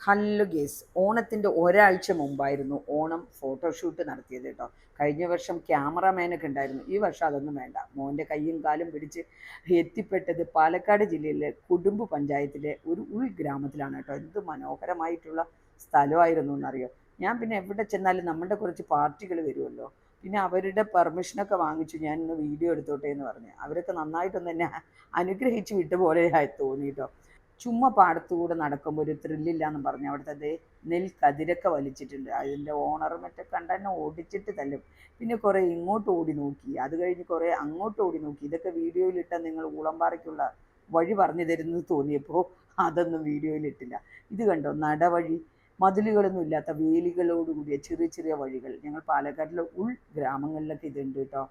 Hello guys, ഓണത്തിൻ്റെ ഒരാഴ്ച മുമ്പായിരുന്നു ഓണം ഫോട്ടോഷൂട്ട് നടത്തിയത് കേട്ടോ. കഴിഞ്ഞ വർഷം ക്യാമറാമാനൊക്കെ ഉണ്ടായിരുന്നു, ഈ വർഷം അതൊന്നും വേണ്ട. മോൻ്റെ കയ്യും കാലും പിടിച്ച് എത്തിപ്പെട്ടത് പാലക്കാട് ജില്ലയിലെ കുടുംബ പഞ്ചായത്തിലെ ഒരു ഉൾഗ്രാമത്തിലാണ് കേട്ടോ. എന്ത് മനോഹരമായിട്ടുള്ള സ്ഥലമായിരുന്നു എന്നറിയോ. ഞാൻ പിന്നെ എവിടെ ചെന്നാലും നമ്മുടെ കുറച്ച് പാർട്ടികൾ വരുമല്ലോ, പിന്നെ അവരുടെ പെർമിഷനൊക്കെ വാങ്ങിച്ചു ഞാൻ ഇന്ന് വീഡിയോ എടുത്തോട്ടെ എന്ന് പറഞ്ഞ് അവരൊക്കെ നന്നായിട്ടൊന്ന് എന്നെ അനുഗ്രഹിച്ച് വിട്ട പോലെ തോന്നി കേട്ടോ. ചുമ്മാ പാടത്തുകൂടെ നടക്കുമ്പോൾ ഒരു ത്രില്ലില്ലാന്ന് പറഞ്ഞ് അവിടുത്തെ നെൽക്കതിരൊക്കെ വലിച്ചിട്ടുണ്ട്. അതിൻ്റെ ഓണർ മറ്റേ കണ്ടെന്നെ ഓടിച്ചിട്ട് തല്ലും. പിന്നെ കുറേ ഇങ്ങോട്ട് ഓടി നോക്കി, അത് കഴിഞ്ഞ് കുറേ അങ്ങോട്ട് ഓടി നോക്കി. ഇതൊക്കെ വീഡിയോയിലിട്ടാൽ നിങ്ങൾ ഊളംപാറയ്ക്കുള്ള വഴി പറഞ്ഞു തരുന്നത് തോന്നിയപ്പോൾ അതൊന്നും വീഡിയോയിലിട്ടില്ല. ഇത് കണ്ടോ, നടവഴി, മതിലുകളൊന്നും ഇല്ലാത്ത വേലികളോടുകൂടിയ ചെറിയ ചെറിയ വഴികൾ. ഞങ്ങൾ പാലക്കാട്ടിലെ ഗ്രാമങ്ങളിലൊക്കെ ഇതുണ്ട് കേട്ടോ.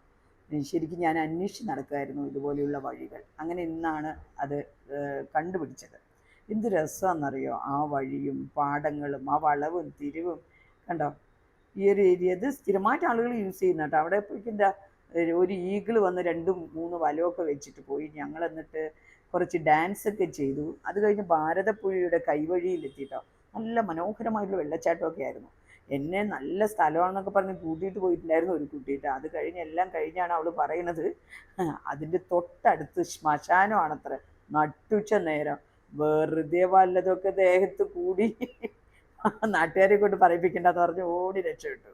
ശരിക്കും ഞാൻ അന്വേഷിച്ച് നടക്കുമായിരുന്നു ഇതുപോലെയുള്ള വഴികൾ. അങ്ങനെ ഇന്നാണ് അത് കണ്ടുപിടിച്ചത്. എന്ത് രസമാണെന്നറിയോ, ആ വഴിയും പാടങ്ങളും ആ വളവും തിരിവും കണ്ടോ. ഈ ഒരു ഏരിയ ഇത് സ്ഥിരമായിട്ട് ആളുകൾ യൂസ് ചെയ്യുന്ന കേട്ടോ. അവിടെ എന്താ ഒരു ഈഗിൾ വന്ന് 2-3 വലമൊക്കെ വെച്ചിട്ട് പോയി. ഞങ്ങൾ എന്നിട്ട് കുറച്ച് ഡാൻസൊക്കെ ചെയ്തു. അത് കഴിഞ്ഞ് ഭാരതപ്പുഴയുടെ കൈവഴിയിലെത്തിയിട്ടോ. നല്ല മനോഹരമായിട്ടുള്ള വെള്ളച്ചാട്ടമൊക്കെ ആയിരുന്നു. എന്നെ നല്ല സ്ഥലമാണെന്നൊക്കെ പറഞ്ഞ് കൂട്ടിയിട്ട് പോയിട്ടുണ്ടായിരുന്നു ഒരു കുട്ടിയിട്ട്. അത് കഴിഞ്ഞ് എല്ലാം കഴിഞ്ഞാണ് അവൾ പറയുന്നത് അതിൻ്റെ തൊട്ടടുത്ത് ശ്മശാനമാണത്ര. നട്ടുച്ച നേരം വെറുതെ വല്ലതൊക്കെ ദേഹത്ത് കൂടി നാട്ടുകാരെ കൊണ്ട് പറയിപ്പിക്കേണ്ടെന്ന് പറഞ്ഞ് ഓടി രക്ഷപ്പെട്ടു.